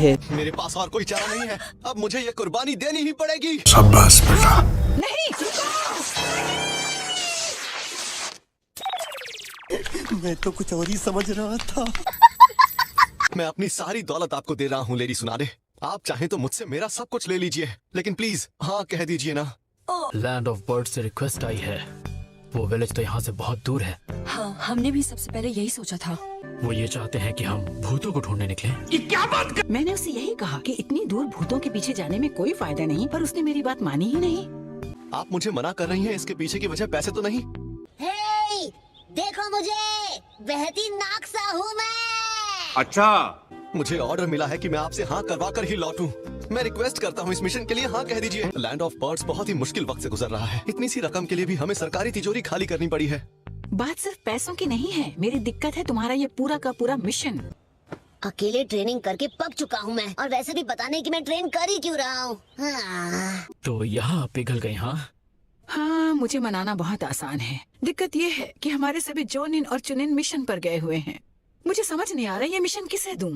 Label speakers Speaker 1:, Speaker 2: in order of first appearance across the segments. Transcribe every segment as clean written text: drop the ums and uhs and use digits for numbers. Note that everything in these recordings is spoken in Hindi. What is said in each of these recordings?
Speaker 1: मेरे पास और कोई चारा नहीं है, अब मुझे ये कुर्बानी देनी ही पड़ेगी।
Speaker 2: शाबाश बेटा।
Speaker 3: नहीं,
Speaker 1: मैं तो कुछ और ही समझ रहा था। मैं अपनी सारी दौलत आपको दे रहा हूँ लेडी सुनारे। आप चाहें तो मुझसे मेरा सब कुछ ले लीजिए, लेकिन प्लीज हाँ कह दीजिए ना।
Speaker 4: लैंड ऑफ बर्ड से रिक्वेस्ट आई है। वो विलेज तो यहाँ से बहुत दूर है।
Speaker 3: हाँ, हमने भी सबसे पहले यही सोचा था।
Speaker 4: वो ये चाहते हैं कि हम भूतों को ढूंढने निकलें।
Speaker 3: मैंने उससे यही कहा कि इतनी दूर भूतों के पीछे जाने में कोई फायदा नहीं, पर उसने मेरी बात मानी ही नहीं।
Speaker 1: आप मुझे मना कर रही हैं, इसके पीछे की वजह पैसे तो नहीं?
Speaker 5: हे, देखो मुझे, बहती नाक सा हूँ मैं।
Speaker 6: अच्छा,
Speaker 1: मुझे ऑर्डर मिला है कि मैं आपसे हाँ करवा कर ही लौटूं। मैं रिक्वेस्ट करता हूँ इस मिशन के लिए हाँ कह दीजिए। लैंड ऑफ बर्ड्स बहुत ही मुश्किल वक्त से गुजर रहा है। इतनी सी रकम के लिए भी हमें सरकारी तिजोरी खाली करनी पड़ी है।
Speaker 3: बात सिर्फ पैसों की नहीं है, मेरी दिक्कत है तुम्हारा ये पूरा का पूरा मिशन।
Speaker 5: अकेले ट्रेनिंग करके पक चुका हूँ मैं, और वैसे भी पता नहीं कि मैं ट्रेन कर ही क्यों रहा हूँ।
Speaker 4: तो यहाँ पिघल गई। हाँ
Speaker 3: हाँ, मुझे मनाना बहुत आसान है। दिक्कत ये है कि हमारे सभी जोनिन और चुनिन मिशन पर गए हुए हैं। मुझे समझ नहीं आ रहा ये मिशन किसे दूं।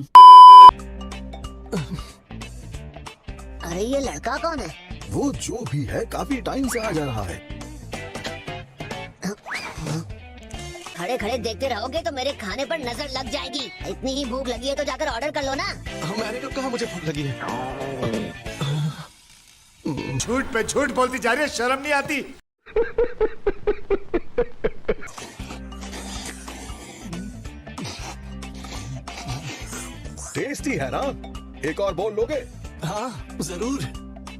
Speaker 5: अरे ये लड़का कौन है?
Speaker 2: वो जो भी है काफी टाइम से आ जा रहा है।
Speaker 5: खड़े खड़े देखते रहोगे तो मेरे खाने पर नजर लग जाएगी। इतनी ही भूख लगी है तो जाकर ऑर्डर कर लो ना।
Speaker 1: मैंने कब कहा मुझे भूख लगी है?
Speaker 6: झूठ पे झूठ बोलती जा रही है, शर्म नहीं आती।
Speaker 2: टेस्टी है ना? एक और बोल लोगे?
Speaker 1: हाँ जरूर।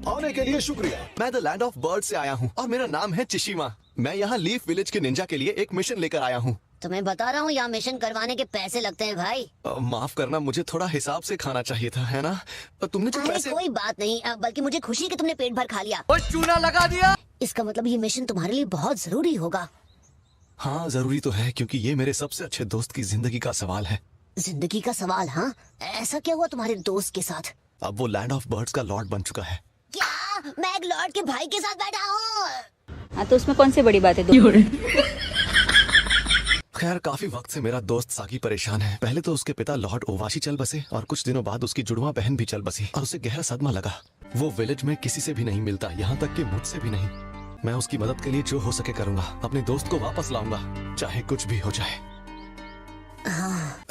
Speaker 2: आने के लिए शुक्रिया।
Speaker 1: मैं द लैंड ऑफ बर्ड से आया हूँ और मेरा नाम है चिशिमा। मैं यहाँ लीफ विलेज के निंजा के लिए एक मिशन लेकर आया हूँ।
Speaker 5: तो मैं बता रहा हूँ यहाँ मिशन करवाने के पैसे लगते हैं भाई।
Speaker 1: माफ करना, मुझे थोड़ा हिसाब से खाना चाहिए था, है ना? तुमने जो
Speaker 5: अरे
Speaker 1: पैसे...
Speaker 5: कोई बात नहीं, बल्कि मुझे खुशी कि तुमने पेट भर खा लिया।
Speaker 1: चूना लगा दिया।
Speaker 5: इसका मतलब ये मिशन तुम्हारे लिए बहुत जरूरी होगा।
Speaker 1: हाँ जरूरी तो है, क्योंकि ये मेरे सबसे अच्छे दोस्त की जिंदगी का सवाल है।
Speaker 5: जिंदगी का सवाल? हाँ, ऐसा क्या हुआ तुम्हारे दोस्त के साथ?
Speaker 1: अब वो लैंड ऑफ बर्ड्स का लॉर्ड बन चुका है।
Speaker 5: क्या मैं एक लॉर्ड के भाई के साथ बैठा हूँ?
Speaker 7: हाँ, तो उसमें कौन सी बड़ी बात है?
Speaker 1: खैर काफी वक्त से मेरा दोस्त साकी परेशान है। पहले तो उसके पिता लॉर्ड ओवाशी चल बसे और कुछ दिनों बाद उसकी जुड़वा बहन भी चल बसी और उसे गहरा सदमा लगा। वो विलेज में किसी से भी नहीं मिलता, यहाँ तक कि मुझसे भी नहीं। मैं उसकी मदद के लिए जो हो सके करूंगा। अपने दोस्त को वापस लाऊंगा, चाहे कुछ भी हो जाए।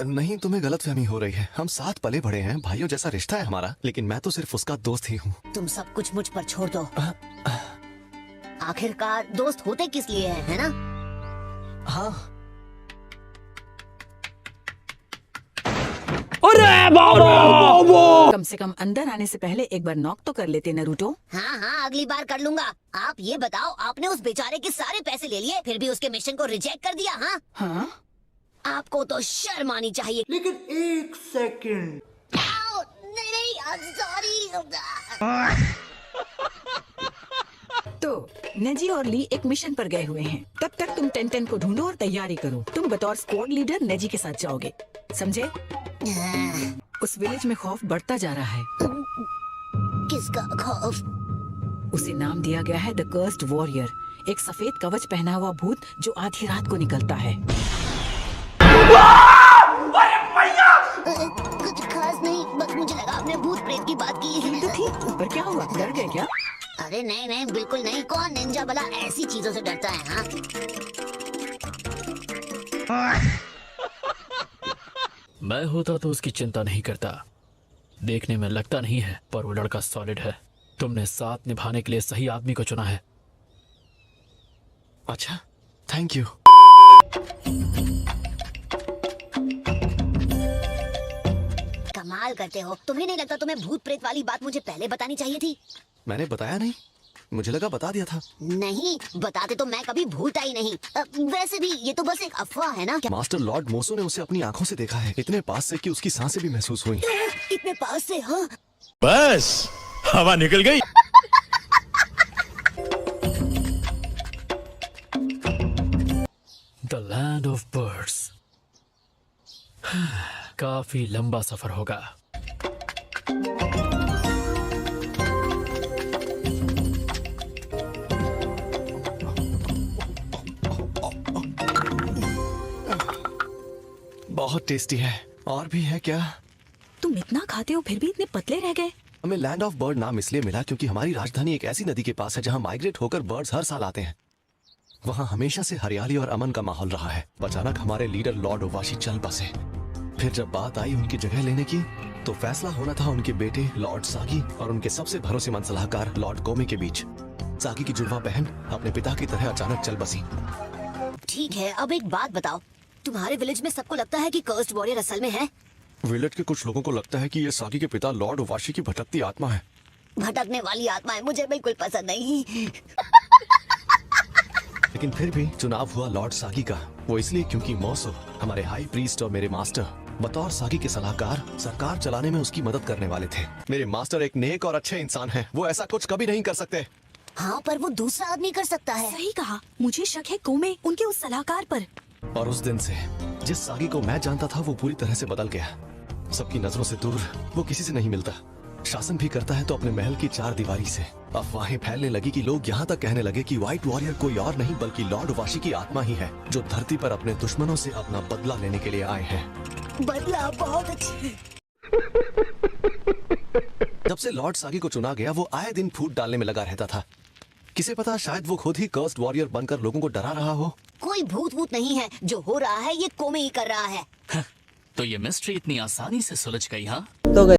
Speaker 1: नहीं, तुम्हें गलतफहमी हो रही है। हम साथ पले बड़े हैं, भाइयों जैसा रिश्ता है हमारा, लेकिन मैं तो सिर्फ उसका दोस्त ही हूँ।
Speaker 5: तुम सब कुछ मुझ पर छोड़ दो। आखिरकार दोस्त होते किस लिए हैं, है ना?
Speaker 1: हाँ।
Speaker 3: कम से कम अंदर आने से पहले एक बार नॉक तो कर लेते नरूटो।
Speaker 5: हाँ हाँ, अगली बार कर लूंगा। आप ये बताओ, आपने उस बेचारे के सारे पैसे ले लिए, फिर भी उसके मिशन को रिजेक्ट कर दिया? हाँ
Speaker 3: हाँ, आपको
Speaker 5: तो शर्म आनी चाहिए।
Speaker 6: लेकिन एक सेकंड।
Speaker 5: नहीं नहीं, सॉरी।
Speaker 3: तो नेजी और ली एक मिशन पर गए हुए हैं। तब तक तुम टेंटेन को ढूंढो और तैयारी करो। तुम बतौर स्क्वाड लीडर नेजी के साथ जाओगे, समझे? उस विलेज में खौफ बढ़ता जा रहा है।
Speaker 5: किसका खौफ?
Speaker 3: उसे नाम दिया गया है द कर्स्ड वॉरियर, एक सफेद कवच पहना हुआ भूत जो आधी रात को निकलता है।
Speaker 5: कुछ खास नहीं, बस मुझे लगा आपने भूत प्रेत की बात की।
Speaker 3: तो ठीक, पर क्या हुआ? डर गए क्या?
Speaker 5: अरे नहीं नहीं, बिल्कुल नहीं। कौन निंजा भला ऐसी चीजों से डरता है? हाँ,
Speaker 4: मैं होता तो उसकी चिंता नहीं करता। देखने में लगता नहीं है, पर वो लड़का सॉलिड है। तुमने साथ निभाने के लिए सही आदमी को चुना है।
Speaker 1: अच्छा, थैंक यू।
Speaker 5: कमाल करते हो। तुम्हें नहीं लगता तुम्हें भूत प्रेत वाली बात मुझे पहले बतानी चाहिए थी?
Speaker 1: मैंने बताया नहीं, मुझे लगा बता दिया था।
Speaker 5: नहीं, बताते तो मैं कभी भूलता ही नहीं। वैसे भी ये तो बस एक अफवाह है ना?
Speaker 1: मास्टर लॉर्ड मोसो ने उसे अपनी आंखों से देखा है, इतने पास से कि उसकी सांसें भी महसूस हुई।
Speaker 5: इतने पास से? हाँ,
Speaker 6: बस हवा निकल गई।
Speaker 4: The land of birds. काफी लंबा सफर होगा।
Speaker 1: बहुत टेस्टी है। और भी है क्या?
Speaker 3: तुम इतना खाते हो फिर भी इतने पतले रह गए।
Speaker 1: हमें लैंड ऑफ बर्ड नाम इसलिए मिला क्योंकि हमारी राजधानी एक ऐसी नदी के पास है जहाँ माइग्रेट होकर बर्ड्स हर साल आते हैं। वहाँ हमेशा से हरियाली और अमन का माहौल रहा है। अचानक हमारे लीडर लॉर्ड ओवाशी चल बसे। फिर जब बात आई उनकी जगह लेने की तो फैसला होना था उनके बेटे लॉर्ड सागी और उनके सबसे भरोसेमंद सलाहकार लॉर्ड कोमे के बीच। सागी की जुड़वा बहन अपने पिता की तरह अचानक चल बसी।
Speaker 5: ठीक है, अब एक बात बताओ, तुम्हारे विलेज में सबको लगता है कि कर्स्ड वॉरियर असल में है?
Speaker 1: विलेज के कुछ लोगों को लगता है कि ये सागी के पिता लॉर्ड ओवाशी की भटकती आत्मा है।
Speaker 5: भटकने वाली आत्माएं मुझे बिल्कुल पसंद नहीं।
Speaker 1: लेकिन फिर भी चुनाव हुआ लॉर्ड सागी का। वो इसलिए क्योंकि मौसो हमारे हाई प्रीस्ट और मेरे मास्टर बतौर सागी के सलाहकार सरकार चलाने में उसकी मदद करने वाले थे। मेरे मास्टर एक नेक और अच्छे इंसान हैं। वो ऐसा कुछ कभी नहीं कर सकते।
Speaker 5: हाँ, पर वो दूसरा आदमी कर सकता है।
Speaker 3: सही कहा, मुझे शक है कोमे उनके उस सलाहकार पर।
Speaker 1: और उस दिन से जिस सागी को मैं जानता था वो पूरी तरह से बदल गया। सबकी नजरों से दूर, वो किसी से नहीं मिलता। शासन भी करता है तो अपने महल की 4 दीवारी से। अफवाहें फैलने लगी कि लोग यहाँ तक कहने लगे कि व्हाइट वॉरियर कोई और नहीं बल्कि लॉर्ड ओवाशी की आत्मा ही है जो धरती पर अपने दुश्मनों से अपना बदला लेने के लिए आए हैं।
Speaker 5: बदला बहुत अच्छी।
Speaker 1: जब से लॉर्ड सागी को चुना गया वो आए दिन फूट डालने में लगा रहता था। किसे पता, शायद वो खुद ही कर्स्ड वॉरियर बनकर लोगों को डरा रहा हो।
Speaker 5: कोई भूत वूत नहीं है, जो हो रहा है ये कोमे ही कर रहा है।
Speaker 4: तो ये मिस्ट्री इतनी आसानी से सुलझ गई, हाँ?